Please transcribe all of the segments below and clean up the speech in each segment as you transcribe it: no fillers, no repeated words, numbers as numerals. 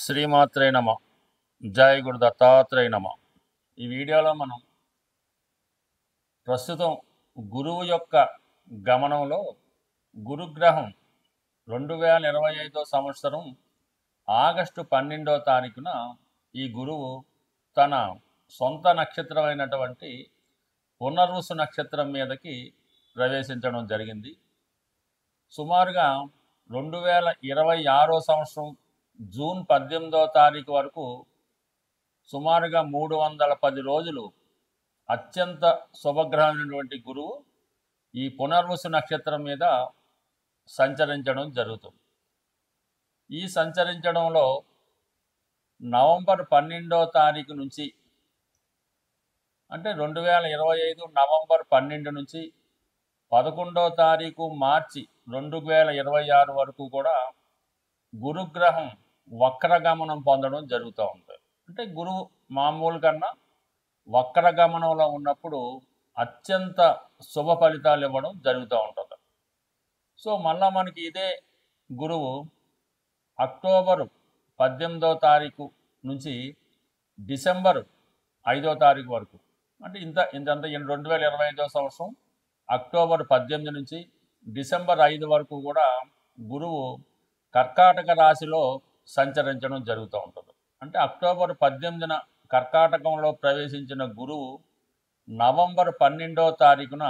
శ్రీమాత్రే నమ. జై గురు దత్తాత్రేయ నమ. ఈ వీడియోలో మనం ప్రస్తుతం గురువు యొక్క గమనంలో గురుగ్రహం 2025 సంవత్సరం ఆగస్టు 12వ తారీఖున ఈ గురువు తన సొంత నక్షత్రమైనటువంటి పునర్వసు నక్షత్రం మీదకి ప్రవేశించడం జరిగింది. సుమారుగా 2026 సంవత్సరం జూన్ 18వ తారీఖు వరకు సుమారుగా 310 రోజులు అత్యంత శుభగ్రహమైనటువంటి గురువు ఈ పునర్వసు నక్షత్రం మీద సంచరించడం జరుగుతుంది. ఈ సంచరించడంలో నవంబర్ 12వ తారీఖు నుంచి అంటే 2025 నవంబర్ 12 నుంచి 11వ తారీఖు మార్చి 2026 వరకు కూడా గురుగ్రహం వక్రగమనం పొందడం జరుగుతూ ఉంటుంది. అంటే గురువు మామూలు కన్నా వక్రగమనంలో ఉన్నప్పుడు అత్యంత శుభ ఫలితాలు ఇవ్వడం జరుగుతూ ఉంటుంది. సో మళ్ళా మనకి ఇదే గురువు అక్టోబర్ 18వ తారీఖు నుంచి డిసెంబర్ 5వ తారీఖు వరకు అంటే ఇంతంతా 2025 సంవత్సరం అక్టోబర్ 18 నుంచి డిసెంబర్ 5 వరకు కూడా గురువు కర్కాటక రాశిలో సంచరించడం జరుగుతూ ఉంటుంది. అంటే అక్టోబర్ 18న కర్కాటకంలో ప్రవేశించిన గురువు నవంబర్ 12వ తారీఖున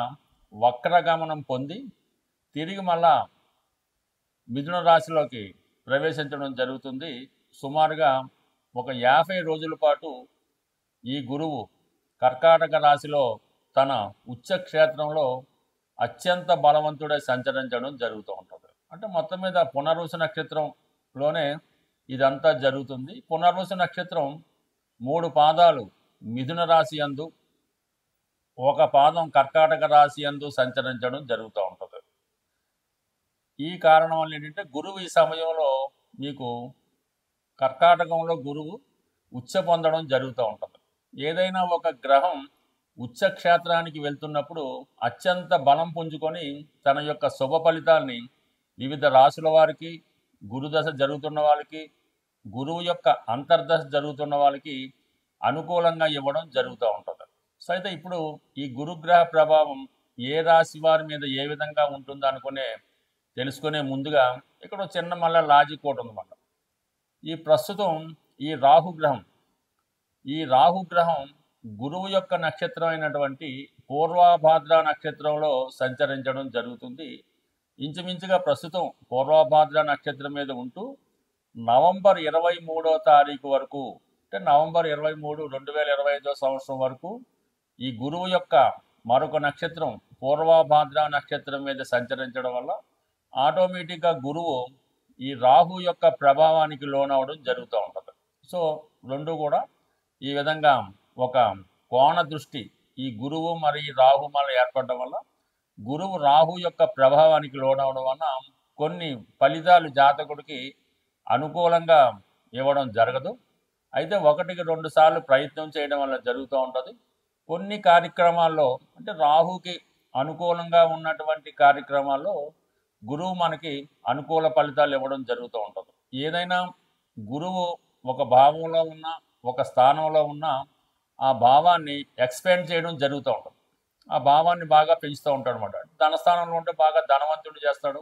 వక్రగమనం పొంది తిరిగి మళ్ళా మిథున రాశిలోకి ప్రవేశించడం జరుగుతుంది. సుమారుగా ఒక 50 రోజుల పాటు ఈ గురువు కర్కాటక రాశిలో తన ఉచ్చక్షేత్రంలో అత్యంత బలవంతుడై సంచరించడం జరుగుతూ ఉంటుంది. అంటే మొత్తం మీద పునర్వసు నక్షత్రంలోనే ఇదంతా జరుగుతుంది. పునర్వసు నక్షత్రం 3 పాదాలు మిథున రాశి యందు, ఒక పాదం కర్కాటక రాశి యందు సంచరించడం జరుగుతూ ఉంటుంది. ఈ కారణం వల్ల ఏంటంటే గురువు ఈ సమయంలో మీకు కర్కాటకంలో గురువు ఉచ్చ పొందడం జరుగుతూ ఉంటుంది. ఏదైనా ఒక గ్రహం ఉచ్చక్షేత్రానికి వెళ్తున్నప్పుడు అత్యంత బలం పుంజుకొని తన యొక్క శుభ ఫలితాల్ని వివిధ రాశుల వారికి, గురుదశ జరుగుతున్న వాళ్ళకి, గురువు యొక్క అంతర్దశ జరుగుతున్న వాళ్ళకి అనుకూలంగా ఇవ్వడం జరుగుతూ ఉంటుంది. సో అయితే ఇప్పుడు ఈ గురుగ్రహ ప్రభావం ఏ రాశి వారి మీద ఏ విధంగా ఉంటుందో తెలుసుకునే ముందుగా ఇక్కడ చిన్న మళ్ళీ లాజిక్ ఒకటి ఉందన్నమాట. ఈ ప్రస్తుతం ఈ రాహుగ్రహం గురువు యొక్క నక్షత్రం అయినటువంటి పూర్వభాద్ర నక్షత్రంలో సంచరించడం జరుగుతుంది. ఇంచుమించుగా ప్రస్తుతం పూర్వభాద్ర నక్షత్రం మీద ఉంటూ నవంబర్ 23వ తారీఖు వరకు అంటే నవంబర్ 23, 2025 సంవత్సరం వరకు ఈ గురువు యొక్క మరొక నక్షత్రం పూర్వభాద్ర నక్షత్రం మీద సంచరించడం వల్ల ఆటోమేటిక్గా గురువు ఈ రాహు యొక్క ప్రభావానికి లోనవడం జరుగుతూ ఉంటుంది. సో రెండు కూడా ఈ విధంగా ఒక కోణ దృష్టి ఈ గురువు మరి రాహు మళ్ళీ ఏర్పడడం వల్ల గురువు రాహు యొక్క ప్రభావానికి లోనవడం వల్ల కొన్ని ఫలితాలు జాతకుడికి అనుకూలంగా ఇవ్వడం జరగదు. అయితే 1-2 సార్లు ప్రయత్నం చేయడం వల్ల జరుగుతూ ఉంటుంది. కొన్ని కార్యక్రమాల్లో అంటే రాహుకి అనుకూలంగా ఉన్నటువంటి కార్యక్రమాల్లో గురువు మనకి అనుకూల ఫలితాలు ఇవ్వడం జరుగుతూ ఉంటుంది. ఏదైనా గురువు ఒక భావంలో ఉన్న ఒక స్థానంలో ఉన్న ఆ భావాన్ని ఎక్స్పాండ్ చేయడం జరుగుతూ ఉంటుంది. ఆ భావాన్ని బాగా పెంచుతూ ఉంటాడు అనమాట. ధనస్థానంలో ఉంటే బాగా ధనవంతుడు చేస్తాడు,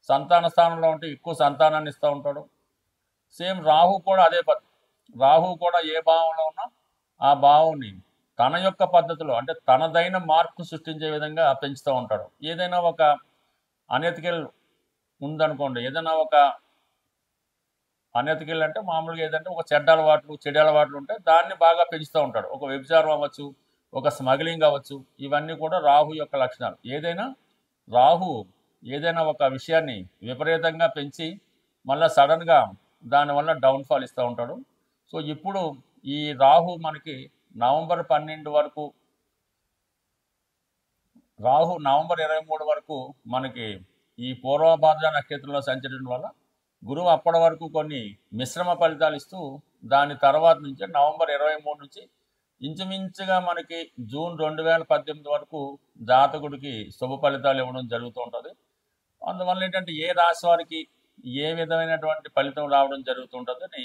సంతాన స్థానంలో ఉంటే ఎక్కువ సంతానాన్ని ఇస్తూ ఉంటాడు. సేమ్ రాహు కూడా అదే పద్ధతి. రాహు కూడా ఏ భావంలో ఉన్నా ఆ భావాన్ని తన యొక్క పద్ధతిలో అంటే తనదైన మార్పు సృష్టించే విధంగా పెంచుతూ ఉంటాడు. ఏదైనా ఒక అనెతికల్ ఉందనుకోండి, ఏదైనా ఒక అనెతికల్ అంటే మామూలుగా ఏదంటే ఒక చెడ్డ అలవాట్లు ఉంటే దాన్ని బాగా పెంచుతూ ఉంటాడు. ఒక వ్యభిచారం అవ్వచ్చు, ఒక స్మగ్లింగ్ అవ్వచ్చు, ఇవన్నీ కూడా రాహు యొక్క లక్షణాలు. రాహు ఏదైనా ఒక విషయాన్ని విపరీతంగా పెంచి మళ్ళీ సడన్గా దానివల్ల డౌన్ఫాల్ ఇస్తూ ఉంటాడు. సో ఇప్పుడు ఈ రాహు మనకి నవంబర్ 12 వరకు, రాహు నవంబర్ 23 వరకు మనకి ఈ పూర్వభాద్ర నక్షత్రంలో సంచరించడం వల్ల గురువు అప్పటి వరకు కొన్ని మిశ్రమ ఫలితాలు ఇస్తూ దాని తర్వాత నుంచి నవంబర్ 23 నుంచి ఇంచుమించుగా మనకి జూన్ 2018 వరకు జాతకుడికి శుభ ఫలితాలు ఇవ్వడం జరుగుతూ ఉంటుంది. అందువల్ల ఏంటంటే ఏ రాశి వారికి ఏ విధమైనటువంటి ఫలితం రావడం జరుగుతుంటుందని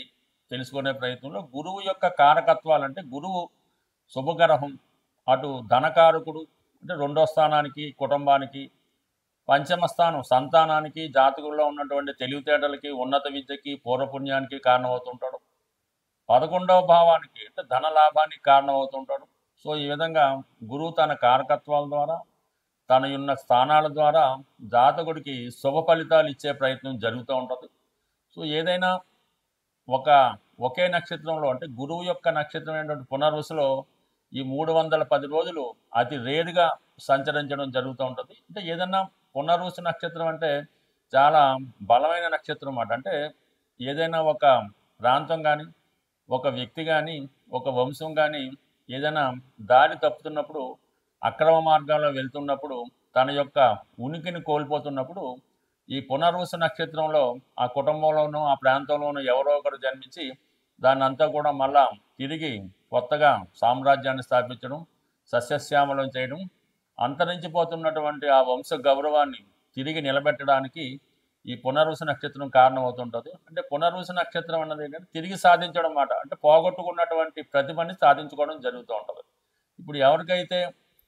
తెలుసుకునే ప్రయత్నంలో గురువు యొక్క కారకత్వాలు అంటే గురువు శుభగ్రహం, అటు ధనకారకుడు అంటే రెండో స్థానానికి కుటుంబానికి, పంచమ స్థానం సంతానానికి, జాతకుల్లో ఉన్నటువంటి తెలివితేటలకి, ఉన్నత విద్యకి, పూర్వపుణ్యానికి కారణమవుతుంటాడు. 11వ భావానికి అంటే ధన లాభానికి కారణమవుతుంటాడు. సో ఈ విధంగా గురువు తన కారకత్వాల ద్వారా, తన ఉన్న స్థానాల ద్వారా జాతకుడికి శుభ ఫలితాలు ఇచ్చే ప్రయత్నం జరుగుతూ ఉంటుంది. సో ఏదైనా ఒకే నక్షత్రంలో అంటే గురువు యొక్క నక్షత్రం అయినటువంటి పునర్వసులో ఈ 310 రోజులు అతి రేరుగా సంచరించడం జరుగుతూ ఉంటుంది. అంటే ఏదన్నా పునర్వసు నక్షత్రం అంటే చాలా బలమైన నక్షత్రం అన్నమాట. అంటే ఏదైనా ఒక ప్రాంతం కానీ, ఒక వ్యక్తి కానీ, ఒక వంశం కానీ ఏదైనా దారి తప్పుతున్నప్పుడు, అక్రమ మార్గాల్లో వెళ్తున్నప్పుడు, తన యొక్క ఉనికిని కోల్పోతున్నప్పుడు ఈ పునర్వసు నక్షత్రంలో ఆ కుటుంబంలోనూ ఆ ప్రాంతంలోనూ ఎవరో ఒకరు జన్మించి దాన్ని అంతా కూడా మళ్ళా తిరిగి కొత్తగా సామ్రాజ్యాన్ని స్థాపించడం, సస్యశ్యామలం చేయడం, అంతరించిపోతున్నటువంటి ఆ వంశ గౌరవాన్ని తిరిగి నిలబెట్టడానికి ఈ పునర్వసు నక్షత్రం కారణమవుతుంటుంది. అంటే పునర్వసు నక్షత్రం అన్నది ఏంటంటే తిరిగి సాధించడం మాట. అంటే పోగొట్టుకున్నటువంటి ప్రతిభని సాధించుకోవడం జరుగుతూ ఉంటుంది. ఇప్పుడు ఎవరికైతే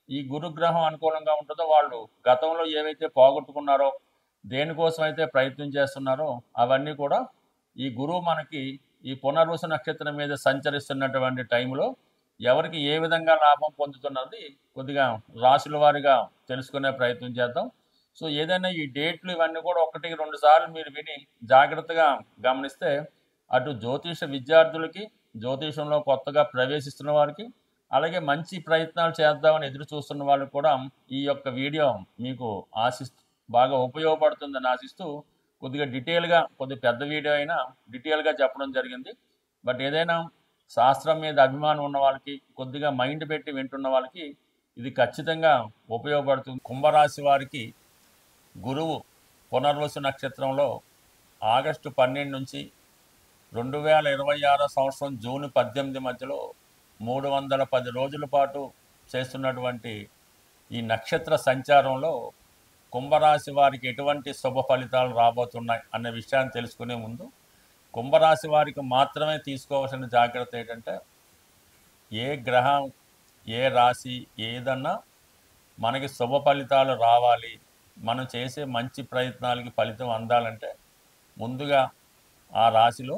ఈ గురుగ్రహం అనుకూలంగా ఉంటుందో వాళ్ళు గతంలో ఏవైతే పోగొట్టుకున్నారో, దేనికోసం అయితే ప్రయత్నం చేస్తున్నారో అవన్నీ కూడా ఈ గురువు మనకి ఈ పునర్వసు నక్షత్రం మీద సంచరిస్తున్నటువంటి టైంలో ఎవరికి ఏ విధంగా లాభం పొందుతున్నది కొద్దిగా రాశుల వారిగా తెలుసుకునే ప్రయత్నం చేద్దాం. సో ఏదైనా ఈ డేట్లు ఇవన్నీ కూడా 1-2 సార్లు మీరు విని జాగ్రత్తగా గమనిస్తే అటు జ్యోతిష విద్యార్థులకి, జ్యోతిషంలో కొత్తగా ప్రవేశిస్తున్న వారికి, అలాగే మంచి ప్రయత్నాలు చేద్దామని ఎదురు చూస్తున్న వాళ్ళకి కూడా ఈ యొక్క వీడియో మీకు బాగా ఉపయోగపడుతుందని ఆశిస్తూ కొద్దిగా డీటెయిల్గా, కొద్దిగా పెద్ద వీడియో అయినా డీటెయిల్గా చెప్పడం జరిగింది. బట్ ఏదైనా శాస్త్రం మీద అభిమానం ఉన్న వాళ్ళకి, కొద్దిగా మైండ్ పెట్టి వింటున్న వాళ్ళకి ఇది ఖచ్చితంగా ఉపయోగపడుతుంది. కుంభరాశి వారికి గురువు పునర్వసు నక్షత్రంలో ఆగస్టు 12 నుంచి 2026 సంవత్సరం జూన్ 18 మధ్యలో 310 రోజుల పాటు చేస్తున్నటువంటి ఈ నక్షత్ర సంచారంలో కుంభరాశి వారికి ఎటువంటి శుభ ఫలితాలు రాబోతున్నాయి అనే విషయాన్ని తెలుసుకునే ముందు కుంభరాశి వారికి మాత్రమే తీసుకోవాల్సిన జాగ్రత్త ఏంటంటే, ఏ గ్రహం, ఏ రాశి ఏదన్నా మనకి శుభ ఫలితాలు రావాలి, మనం చేసే మంచి ప్రయత్నాలకి ఫలితం అందాలంటే ముందుగా ఆ రాశిలో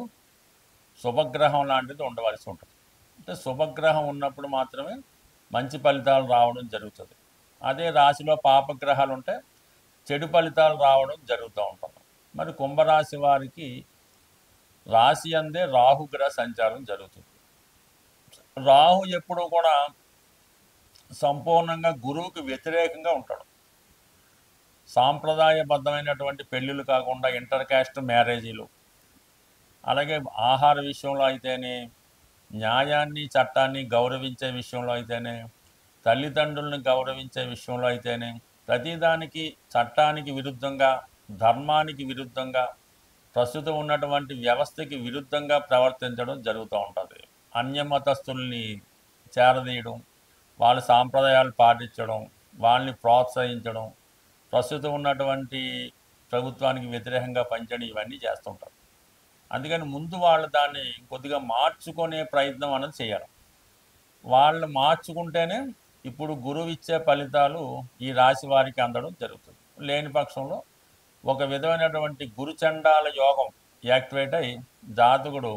శుభగ్రహం లాంటిది ఉండవలసి ఉంటుంది. అంటే శుభగ్రహం ఉన్నప్పుడు మాత్రమే మంచి ఫలితాలు రావడం జరుగుతుంది. అదే రాశిలో పాపగ్రహాలు ఉంటే చెడు ఫలితాలు రావడం జరుగుతూ ఉంటుంది. మరి కుంభరాశి వారికి రాశి అందే రాహుగ్రహ సంచారం జరుగుతుంది. రాహు ఎప్పుడూ కూడా సంపూర్ణంగా గురువుకి వ్యతిరేకంగా ఉంటాడు. సాంప్రదాయబద్ధమైనటువంటి పెళ్ళిళ్ళు కాకుండా ఇంటర్ కాస్ట్ మ్యారేజీలు, అలాగే ఆహార విషయంలో అయితేనే, న్యాయాన్ని చట్టాన్ని గౌరవించే విషయంలో అయితేనే, తల్లిదండ్రులను గౌరవించే విషయంలో అయితేనే, ప్రతిదానికి చట్టానికి విరుద్ధంగా, ధర్మానికి విరుద్ధంగా, ప్రస్తుతం ఉన్నటువంటి వ్యవస్థకి విరుద్ధంగా ప్రవర్తించడం జరుగుతూ ఉంటుంది. అన్యమతస్థుల్ని చేరదీయడం, వాళ్ళ సాంప్రదాయాలు పాటించడం, వాళ్ళని ప్రోత్సహించడం, ప్రస్తుతం ఉన్నటువంటి ప్రభుత్వానికి వ్యతిరేకంగా పనిచేయడం, ఇవన్నీ చేస్తుంటారు. అందుకని ముందు వాళ్ళు దాన్ని కొద్దిగా మార్చుకునే ప్రయత్నం అనేది చేయాలి. వాళ్ళు మార్చుకుంటేనే ఇప్పుడు గురువు ఇచ్చే ఫలితాలు ఈ రాశి వారికి అందడం జరుగుతుంది. లేని పక్షంలో ఒక విధమైనటువంటి గురుచండాల యోగం యాక్టివేట్ అయి జాతకుడు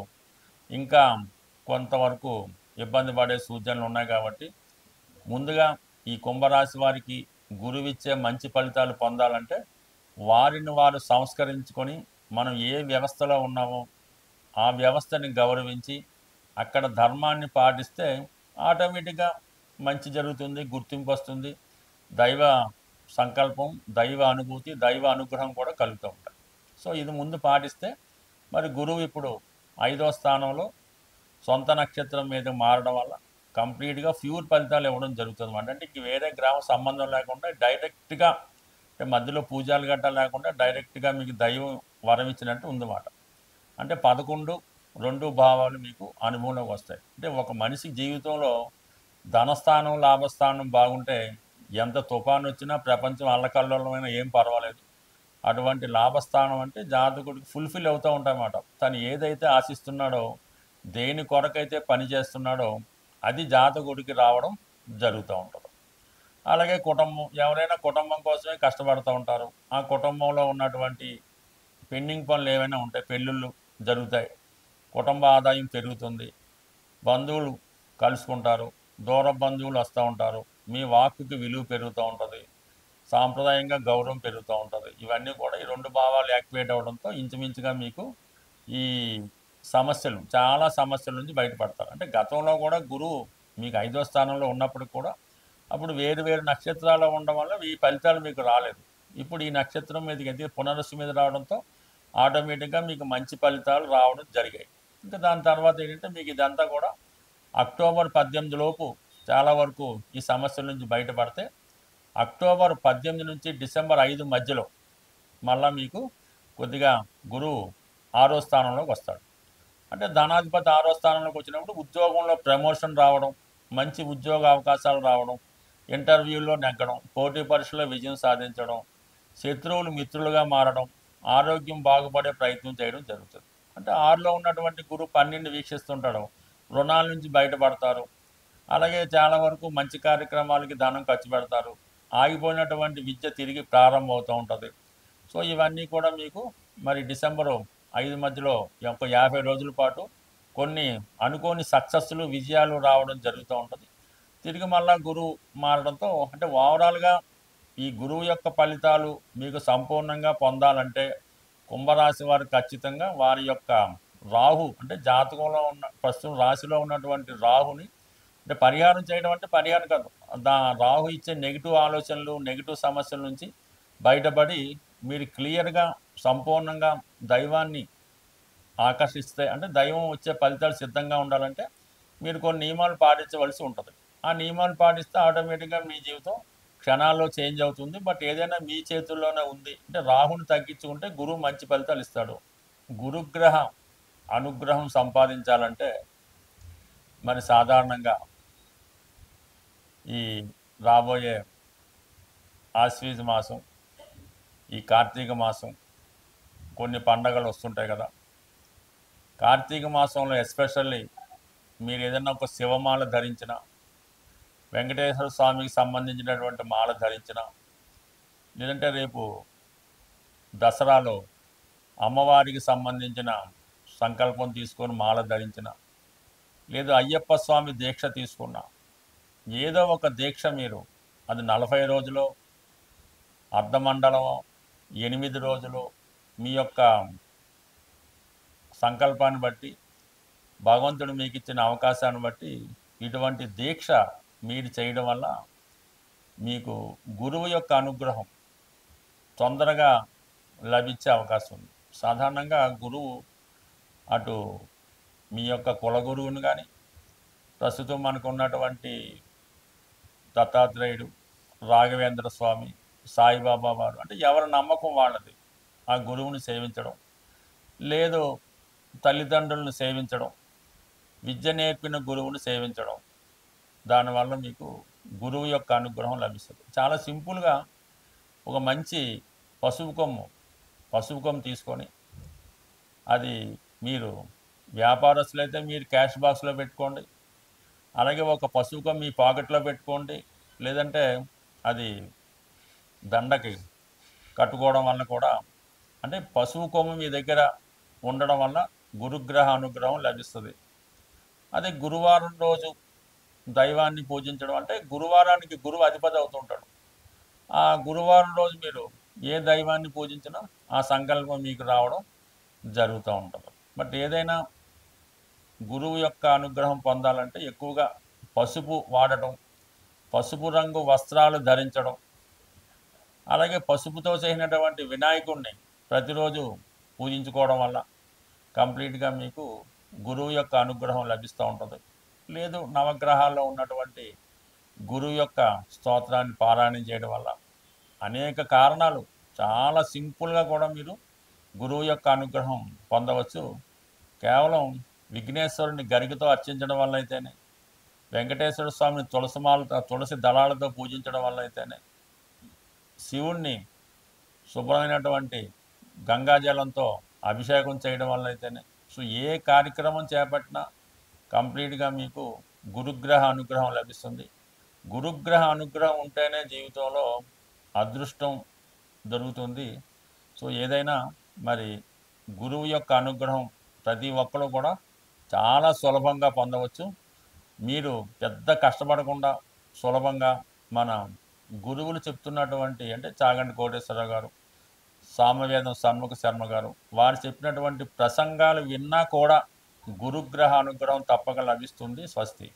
ఇంకా కొంతవరకు ఇబ్బంది పడే సూచనలు ఉన్నాయి. కాబట్టి ముందుగా ఈ కుంభరాశి వారికి గురువిచ్చే మంచి ఫలితాలు పొందాలంటే వారిని వారు సంస్కరించుకొని, మనం ఏ వ్యవస్థలో ఉన్నామో ఆ వ్యవస్థని గౌరవించి అక్కడ ధర్మాన్ని పాటిస్తే ఆటోమేటిక్గా మంచి జరుగుతుంది, గుర్తింపు వస్తుంది, దైవ సంకల్పం, దైవ అనుభూతి, దైవ అనుగ్రహం కూడా కలుగుతూ ఉంటాయి. సో ఇది ముందు పాటిస్తే మరి గురువు ఇప్పుడు 5వ స్థానంలో సొంత నక్షత్రం మీద మారడం వల్ల కంప్లీట్గా ప్యూర్ ఫలితాలు ఇవ్వడం జరుగుతుంది అన్నమాట. అంటే ఇంక వేరే గ్రామ సంబంధం లేకుండా డైరెక్ట్గా, అంటే మధ్యలో పూజలు గట్ట లేకుండా డైరెక్ట్గా మీకు దైవం వరం ఇచ్చినట్టు ఉందన్నమాట. అంటే 11-2 భావాలు మీకు అనుభవంలోకి వస్తాయి. అంటే ఒక మనిషి జీవితంలో ధనస్థానం, లాభస్థానం బాగుంటే ఎంత తుఫాను వచ్చినా, ప్రపంచం అల్లకల్లోలమైనా ఏం పర్వాలేదు. అటువంటి లాభస్థానం అంటే జాతకుడికి ఫుల్ఫిల్ అవుతూ ఉంటాయన్నమాట. తను ఏదైతే ఆశిస్తున్నాడో దేని కొరకైతే పని చేస్తున్నాడో అది జాతకుడికి రావడం జరుగుతూ ఉంటుంది. అలాగే కుటుంబం, ఎవరైనా కుటుంబం కోసమే కష్టపడుతూ ఉంటారు. ఆ కుటుంబంలో ఉన్నటువంటి పెండింగ్ పనులు ఏవైనా ఉంటాయి, పెళ్ళిళ్ళు జరుగుతాయి, కుటుంబ ఆదాయం పెరుగుతుంది, బంధువులు కలుసుకుంటారు, దూర బంధువులు వస్తూ ఉంటారు, మీ వాక్కుకి విలువ పెరుగుతూ ఉంటుంది, సాంప్రదాయంగా గౌరవం పెరుగుతూ ఉంటుంది. ఇవన్నీ కూడా ఈ రెండు భావాలు యాక్టివేట్ అవ్వడంతో ఇంచుమించుగా మీకు ఈ సమస్యలు, చాలా సమస్యల నుంచి బయటపడతారు. అంటే గతంలో కూడా గురువు మీకు 5వ స్థానంలో ఉన్నప్పటికి కూడా అప్పుడు వేరు వేరు నక్షత్రాలు ఉండడం వల్ల ఈ ఫలితాలు మీకు రాలేదు. ఇప్పుడు ఈ నక్షత్రం మీదకి ఎందుకు పునరస్సు మీద రావడంతో ఆటోమేటిక్గా మీకు మంచి ఫలితాలు రావడం జరిగాయి. ఇంకా దాని తర్వాత ఏంటంటే మీకు ఇదంతా కూడా అక్టోబర్ 18 లోపు చాలా వరకు ఈ సమస్యల నుంచి బయటపడితే అక్టోబర్ 18 నుంచి డిసెంబర్ 5 మధ్యలో మళ్ళీ మీకు కొద్దిగా గురువు 6వ స్థానంలోకి వస్తాడు. అంటే ధనాధిపతి 6వ స్థానంలోకి వచ్చినప్పుడు ఉద్యోగంలో ప్రమోషన్ రావడం, మంచి ఉద్యోగ అవకాశాలు రావడం, ఇంటర్వ్యూల్లో నెగ్గడం, పోటీ పరీక్షల్లో విజయం సాధించడం, శత్రువులు మిత్రులుగా మారడం, ఆరోగ్యం బాగుపడే ప్రయత్నం చేయడం జరుగుతుంది. అంటే 6లో ఉన్నటువంటి గురువు 12 వీక్షిస్తుంటాడు, రుణాల నుంచి బయటపడతారు. అలాగే చాలా వరకు మంచి కార్యక్రమాలకి ధనం ఖర్చు పెడతారు, ఆగిపోయినటువంటి విద్య తిరిగి ప్రారంభం అవుతూ ఉంటుంది. సో ఇవన్నీ కూడా మీకు మరి డిసెంబరు 5 మధ్యలో ఒక 50 రోజుల పాటు కొన్ని అనుకోని సక్సెస్లు, విజయాలు రావడం జరుగుతూ ఉంటుంది. తిరిగి మళ్ళా గురువు మారడంతో అంటే ఓవరాల్గా ఈ గురువు యొక్క ఫలితాలు మీకు సంపూర్ణంగా పొందాలంటే కుంభరాశి వారు ఖచ్చితంగా వారి యొక్క రాహు, అంటే జాతకంలో ఉన్న ప్రస్తుతం రాశిలో ఉన్నటువంటి రాహుని అంటే పరిహారం చేయడం, అంటే పరిహారం కాదు, రాహు ఇచ్చే నెగిటివ్ ఆలోచనలు, నెగిటివ్ సమస్యల నుంచి బయటపడి మీరు క్లియర్గా సంపూర్ణంగా దైవాన్ని ఆకర్షిస్తే, అంటే దైవం వచ్చే ఫలితాలు సిద్ధంగా ఉండాలంటే మీరు కొన్ని నియమాలు పాటించవలసి ఉంటుంది. ఆ నియమాలు పాటిస్తే ఆటోమేటిక్గా మీ జీవితం క్షణాల్లో చేంజ్ అవుతుంది. బట్ ఏదైనా మీ చేతుల్లోనే ఉంది. అంటే రాహుని తగ్గించుకుంటే గురువు మంచి ఫలితాలు ఇస్తాడు. గురుగ్రహ అనుగ్రహం సంపాదించాలంటే మరి సాధారణంగా ఈ రాబోయే ఆశ్వీజ మాసం, ఈ కార్తీక మాసం, కొన్ని పండగలు వస్తుంటాయి కదా, కార్తీక మాసంలో ఎస్పెషల్లీ మీరు ఏదైనా ఒక శివమాల ధరించిన, వెంకటేశ్వర స్వామికి సంబంధించినటువంటి మాల ధరించిన, లేదంటే రేపు దసరాలో అమ్మవారికి సంబంధించిన సంకల్పం తీసుకొని మాల ధరించిన, లేదు అయ్యప్ప స్వామి దీక్ష తీసుకున్న, ఏదో ఒక దీక్ష మీరు, అది 40 రోజులు, అర్ధమండలమో, 8 రోజులు, మీ యొక్క సంకల్పాన్ని బట్టి, భగవంతుడు మీకు ఇచ్చిన అవకాశాన్ని బట్టి ఇటువంటి దీక్ష మీరు చేయడం వల్ల మీకు గురువు యొక్క అనుగ్రహం తొందరగా లభించే అవకాశం ఉంది. సాధారణంగా గురువు అటు మీ యొక్క కులగురువుని కానీ, ప్రస్తుతం మనకు ఉన్నటువంటి దత్తాత్రేయుడు, రాఘవేంద్ర స్వామి, సాయిబాబా వారు, అంటే ఎవరి నమ్మకం వాళ్ళది, ఆ గురువుని సేవించడం, లేదు తల్లిదండ్రులను సేవించడం, విద్య నేర్పిన గురువుని సేవించడం, దానివల్ల మీకు గురువు యొక్క అనుగ్రహం లభిస్తుంది. చాలా సింపుల్గా ఒక మంచి పసుపు కొమ్ము తీసుకొని, అది మీరు వ్యాపారస్తులైతే మీరు క్యాష్ బాక్స్లో పెట్టుకోండి, అలాగే ఒక పసుపు కొమ్ము మీ పాకెట్లో పెట్టుకోండి, లేదంటే అది దండకి కట్టుకోవడం వల్ల కూడా, అంటే పసుపు కొమ్ము మీ దగ్గర ఉండడం వల్ల గురుగ్రహ అనుగ్రహం లభిస్తుంది. అదే గురువారం రోజు దైవాన్ని పూజించడం, అంటే గురువారానికి గురువు అధిపతి అవుతుంటాడు. ఆ గురువారం రోజు మీరు ఏ దైవాన్ని పూజించినా ఆ సంకల్పం మీకు రావడం జరుగుతూ ఉంటుంది. బట్ ఏదైనా గురువు యొక్క అనుగ్రహం పొందాలంటే ఎక్కువగా పసుపు వాడటం, పసుపు రంగు వస్త్రాలు ధరించడం, అలాగే పసుపుతో చేసినటువంటి వినాయకుడిని ప్రతిరోజు పూజించుకోవడం వల్ల కంప్లీట్గా మీకు గురువు యొక్క అనుగ్రహం లభిస్తూ ఉంటుంది. లేదు నవగ్రహాల్లో ఉన్నటువంటి గురువు యొక్క స్తోత్రాన్ని పారాయణం చేయడం వల్ల అనేక కారణాలు, చాలా సింపుల్గా కూడా మీరు గురువు యొక్క అనుగ్రహం పొందవచ్చు. కేవలం విఘ్నేశ్వరుని గరికతో అర్చించడం వల్ల అయితేనే, వెంకటేశ్వర స్వామిని తులసి దళాలతో పూజించడం వల్ల అయితేనే, శివుణ్ణి శుభ్రమైనటువంటి గంగాజలంతో అభిషేకం చేయడం వల్ల అయితేనే, సో ఏ కార్యక్రమం చేపట్టినా కంప్లీట్గా మీకు గురుగ్రహ అనుగ్రహం లభిస్తుంది. గురుగ్రహ అనుగ్రహం ఉంటేనే జీవితంలో అదృష్టం దొరుకుతుంది. సో ఏదైనా మరి గురువు యొక్క అనుగ్రహం ప్రతి ఒక్కరు కూడా చాలా సులభంగా పొందవచ్చు. మీరు పెద్ద కష్టపడకుండా సులభంగా మన గురువులు చెప్తున్నటువంటి అంటే చాగంటి కోటేశ్వరరావు గారు, సామవేదం షణ్ముఖ శర్మ గారు వారు చెప్పినటువంటి ప్రసంగాలు విన్నా కూడా గురుగ్రహ అనుగ్రహం తప్పక లభిస్తుంది. స్వస్తి.